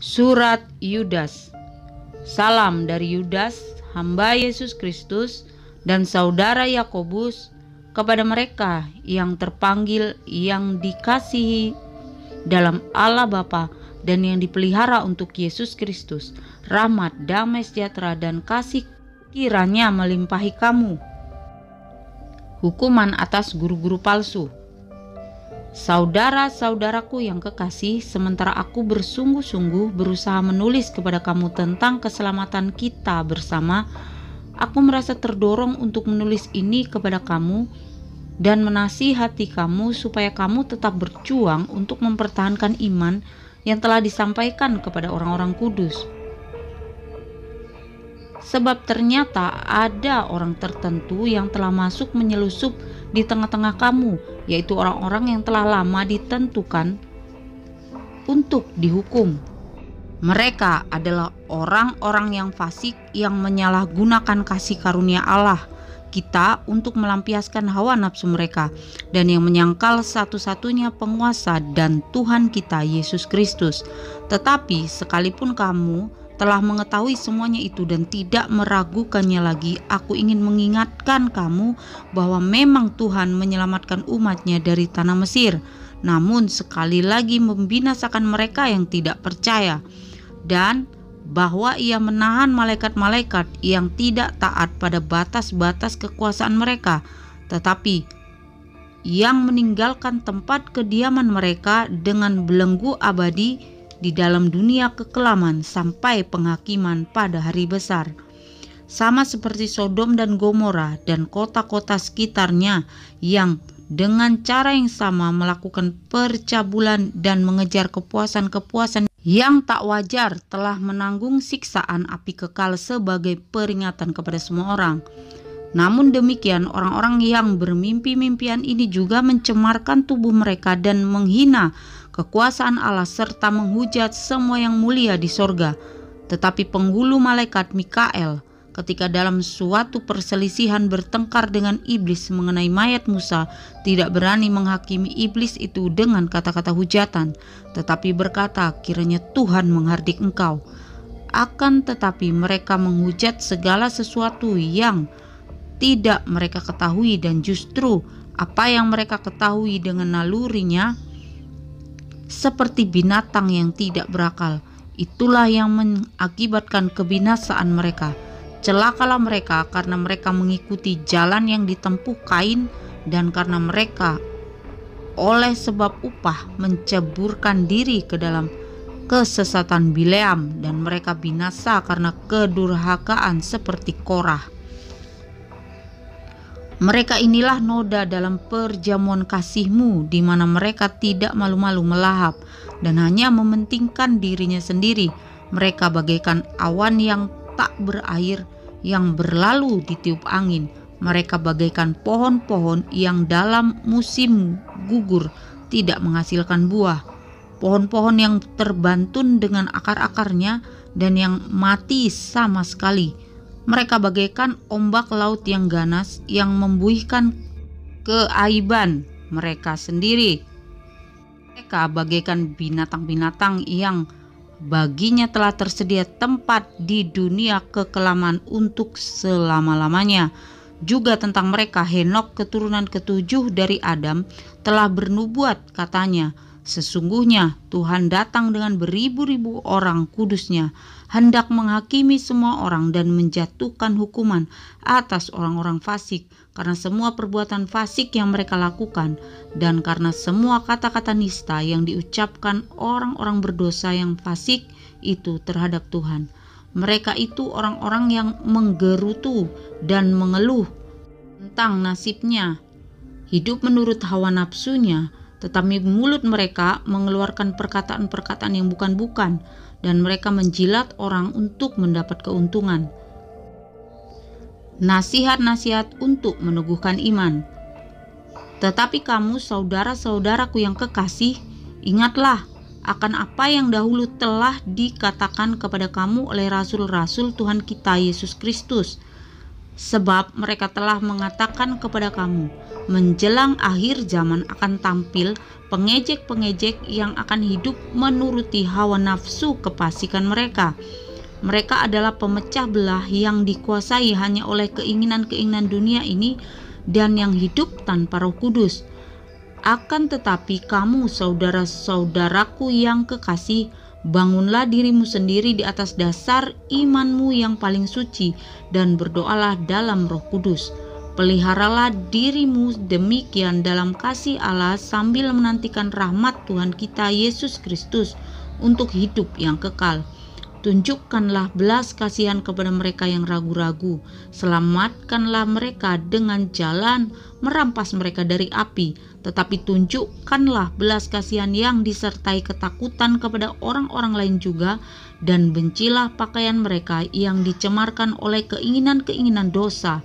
Surat Yudas. Salam dari Yudas, hamba Yesus Kristus, dan saudara Yakobus, kepada mereka yang terpanggil, yang dikasihi dalam Allah Bapa, dan yang dipelihara untuk Yesus Kristus. Rahmat, damai sejahtera, dan kasih kiranya melimpahi kamu. Hukuman atas guru-guru palsu. Saudara-saudaraku yang kekasih, sementara aku bersungguh-sungguh berusaha menulis kepada kamu tentang keselamatan kita bersama, aku merasa terdorong untuk menulis ini kepada kamu dan menasihati kamu supaya kamu tetap berjuang untuk mempertahankan iman yang telah disampaikan kepada orang-orang kudus. Sebab ternyata ada orang tertentu yang telah masuk menyelusup di tengah-tengah kamu, yaitu orang-orang yang telah lama ditentukan untuk dihukum. Mereka adalah orang-orang yang fasik yang menyalahgunakan kasih karunia Allah kita untuk melampiaskan hawa nafsu mereka, dan yang menyangkal satu-satunya penguasa dan Tuhan kita Yesus Kristus. Tetapi sekalipun kamu telah mengetahui semuanya itu dan tidak meragukannya lagi, aku ingin mengingatkan kamu bahwa memang Tuhan menyelamatkan umatnya dari tanah Mesir, namun sekali lagi membinasakan mereka yang tidak percaya, dan bahwa ia menahan malaikat-malaikat yang tidak taat pada batas-batas kekuasaan mereka, tetapi yang meninggalkan tempat kediaman mereka dengan belenggu abadi di dalam dunia kekelaman sampai penghakiman pada hari besar. Sama seperti Sodom dan Gomora dan kota-kota sekitarnya yang dengan cara yang sama melakukan percabulan dan mengejar kepuasan-kepuasan yang tak wajar, telah menanggung siksaan api kekal sebagai peringatan kepada semua orang. Namun demikian, orang-orang yang bermimpi-mimpian ini juga mencemarkan tubuh mereka dan menghina kekuasaan Allah serta menghujat semua yang mulia di sorga. Tetapi penghulu malaikat Mikael, ketika dalam suatu perselisihan bertengkar dengan iblis mengenai mayat Musa, tidak berani menghakimi iblis itu dengan kata-kata hujatan, tetapi berkata, kiranya Tuhan menghardik engkau. Akan tetapi mereka menghujat segala sesuatu yang tidak mereka ketahui, dan justru apa yang mereka ketahui dengan nalurinya seperti binatang yang tidak berakal, itulah yang mengakibatkan kebinasaan mereka. Celakalah mereka karena mereka mengikuti jalan yang ditempuh Kain, dan karena mereka oleh sebab upah menceburkan diri ke dalam kesesatan Bileam, dan mereka binasa karena kedurhakaan seperti Korah. Mereka inilah noda dalam perjamuan kasih-Mu, di mana mereka tidak malu-malu melahap dan hanya mementingkan dirinya sendiri. Mereka bagaikan awan yang tak berair yang berlalu ditiup angin. Mereka bagaikan pohon-pohon yang dalam musim gugur tidak menghasilkan buah, pohon-pohon yang terbantun dengan akar-akarnya dan yang mati sama sekali. Mereka bagaikan ombak laut yang ganas yang membuihkan keaiban mereka sendiri. Mereka bagaikan binatang-binatang yang baginya telah tersedia tempat di dunia kekelaman untuk selama-lamanya. Juga tentang mereka Henokh keturunan ketujuh dari Adam telah bernubuat, katanya, sesungguhnya Tuhan datang dengan beribu-ribu orang kudusnya, hendak menghakimi semua orang dan menjatuhkan hukuman atas orang-orang fasik karena semua perbuatan fasik yang mereka lakukan, dan karena semua kata-kata nista yang diucapkan orang-orang berdosa yang fasik itu terhadap Tuhan. Mereka itu orang-orang yang menggerutu dan mengeluh tentang nasibnya, hidup menurut hawa nafsunya, tetapi mulut mereka mengeluarkan perkataan-perkataan yang bukan-bukan, dan mereka menjilat orang untuk mendapat keuntungan. Nasihat-nasihat untuk meneguhkan iman. Tetapi kamu, saudara-saudaraku yang kekasih, ingatlah akan apa yang dahulu telah dikatakan kepada kamu oleh rasul-rasul Tuhan kita Yesus Kristus. Sebab mereka telah mengatakan kepada kamu, menjelang akhir zaman akan tampil pengejek-pengejek yang akan hidup menuruti hawa nafsu kefasikan mereka. Mereka adalah pemecah belah yang dikuasai hanya oleh keinginan-keinginan dunia ini dan yang hidup tanpa Roh Kudus. Akan tetapi kamu, saudara-saudaraku yang kekasih, bangunlah dirimu sendiri di atas dasar imanmu yang paling suci dan berdoalah dalam Roh Kudus. Peliharalah dirimu demikian dalam kasih Allah sambil menantikan rahmat Tuhan kita Yesus Kristus untuk hidup yang kekal. Tunjukkanlah belas kasihan kepada mereka yang ragu-ragu. Selamatkanlah mereka dengan jalan merampas mereka dari api. Tetapi tunjukkanlah belas kasihan yang disertai ketakutan kepada orang-orang lain juga. Dan bencilah pakaian mereka yang dicemarkan oleh keinginan-keinginan dosa.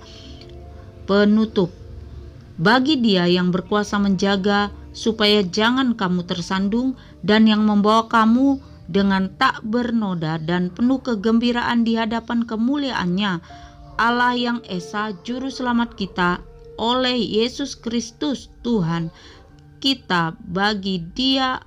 Penutup. Bagi Dia yang berkuasa menjaga supaya jangan kamu tersandung dan yang membawa kamu dengan tak bernoda dan penuh kegembiraan di hadapan kemuliaan-Nya, Allah yang Esa Juru Selamat kita, oleh Yesus Kristus Tuhan kita. Bagi Dia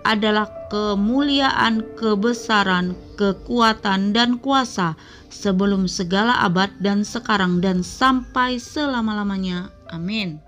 adalah kemuliaan, kebesaran, kekuatan, dan kuasa sebelum segala abad dan sekarang dan sampai selama-lamanya. Amin.